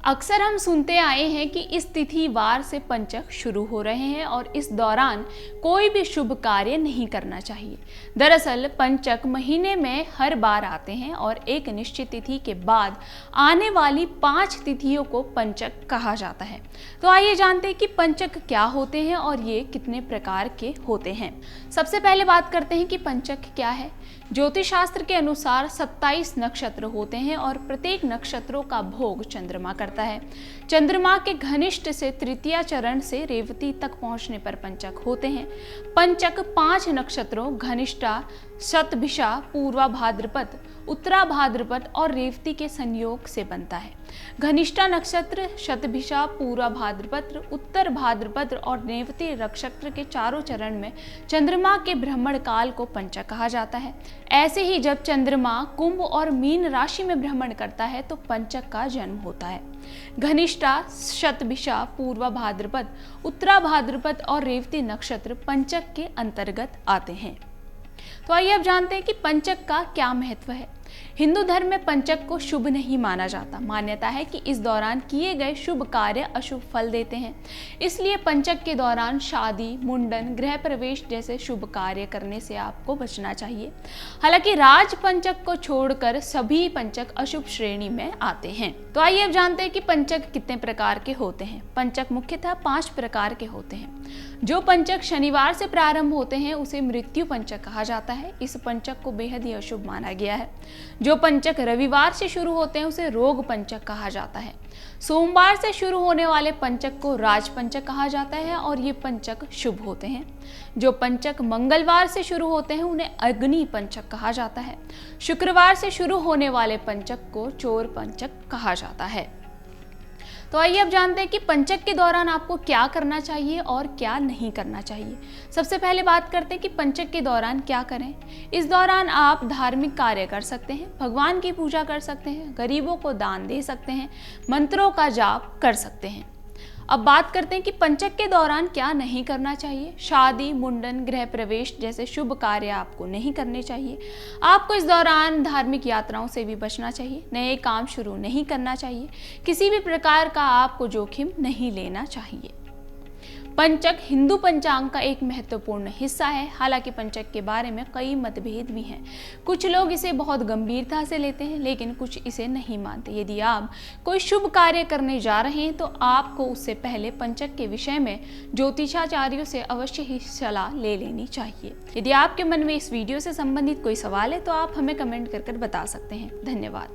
अक्सर हम सुनते आए हैं कि इस तिथि वार से पंचक शुरू हो रहे हैं और इस दौरान कोई भी शुभ कार्य नहीं करना चाहिए। दरअसल पंचक महीने में हर बार आते हैं और एक निश्चित तिथि के बाद आने वाली 5 तिथियों को पंचक कहा जाता है। तो आइए जानते हैं कि पंचक क्या होते हैं और ये कितने प्रकार के होते हैं। सबसे पहले बात करते हैं कि पंचक क्या है। ज्योतिष शास्त्र के अनुसार 27 नक्षत्र होते हैं और प्रत्येक नक्षत्रों का भोग चंद्रमा करता है। चंद्रमा के घनिष्ठ से तृतीय चरण से रेवती तक पहुंचने पर पंचक होते हैं। पंचक 5 नक्षत्रों घनिष्ठा, शतभिषा, पूर्वा भाद्रपद, उत्तरा भाद्रपद और रेवती के संयोग से बनता है। घनिष्ठा नक्षत्र, शतभिषा, पूर्वा भाद्रपद, उत्तर भाद्रपद और रेवती नक्षत्र के चारों चरण में चंद्रमा के भ्रमण काल को पंचक कहा जाता है। ऐसे ही जब चंद्रमा कुंभ और मीन राशि में भ्रमण करता है तो पंचक का जन्म होता है। घनिष्ठा, शतभिषा, पूर्वा भाद्रपद, उत्तरा भाद्रपद और रेवती नक्षत्र पंचक के अंतर्गत आते हैं। तो आइए अब जानते हैं कि पंचक का क्या महत्व है। हिंदू धर्म में पंचक को शुभ नहीं माना जाता। मान्यता है कि इस दौरान किए गए शुभ कार्य अशुभ फल देते हैं। इसलिए पंचक के दौरान शादी, मुंडन, गृह प्रवेश जैसे शुभ कार्य करने से आपको बचना चाहिए। हालांकि राज पंचक को छोड़कर सभी पंचक अशुभ श्रेणी में आते हैं। तो आइए अब जानते हैं कि पंचक कितने प्रकार के होते हैं। पंचक मुख्यतः 5 प्रकार के होते हैं। जो पंचक शनिवार से प्रारंभ होते हैं उसे मृत्यु पंचक कहा जाता है। इस पंचक को बेहद ही अशुभ माना गया है। जो पंचक रविवार से शुरू होते हैं उसे रोग पंचक कहा जाता है। सोमवार से शुरू होने वाले पंचक को राज पंचक कहा जाता है और ये पंचक शुभ होते हैं। जो पंचक मंगलवार से शुरू होते हैं उन्हें अग्नि पंचक कहा जाता है। शुक्रवार से शुरू होने वाले पंचक को चोर पंचक कहा जाता है। तो आइए अब जानते हैं कि पंचक के दौरान आपको क्या करना चाहिए और क्या नहीं करना चाहिए। सबसे पहले बात करते हैं कि पंचक के दौरान क्या करें। इस दौरान आप धार्मिक कार्य कर सकते हैं, भगवान की पूजा कर सकते हैं, गरीबों को दान दे सकते हैं, मंत्रों का जाप कर सकते हैं। अब बात करते हैं कि पंचक के दौरान क्या नहीं करना चाहिए। शादी, मुंडन, गृह प्रवेश जैसे शुभ कार्य आपको नहीं करने चाहिए। आपको इस दौरान धार्मिक यात्राओं से भी बचना चाहिए। नए काम शुरू नहीं करना चाहिए। किसी भी प्रकार का आपको जोखिम नहीं लेना चाहिए। पंचक हिंदू पंचांग का एक महत्वपूर्ण हिस्सा है। हालांकि पंचक के बारे में कई मतभेद भी हैं। कुछ लोग इसे बहुत गंभीरता से लेते हैं लेकिन कुछ इसे नहीं मानते। यदि आप कोई शुभ कार्य करने जा रहे हैं तो आपको उससे पहले पंचक के विषय में ज्योतिषाचार्यों से अवश्य ही सलाह ले लेनी चाहिए। यदि आपके मन में इस वीडियो से संबंधित कोई सवाल है तो आप हमें कमेंट कर बता सकते हैं। धन्यवाद।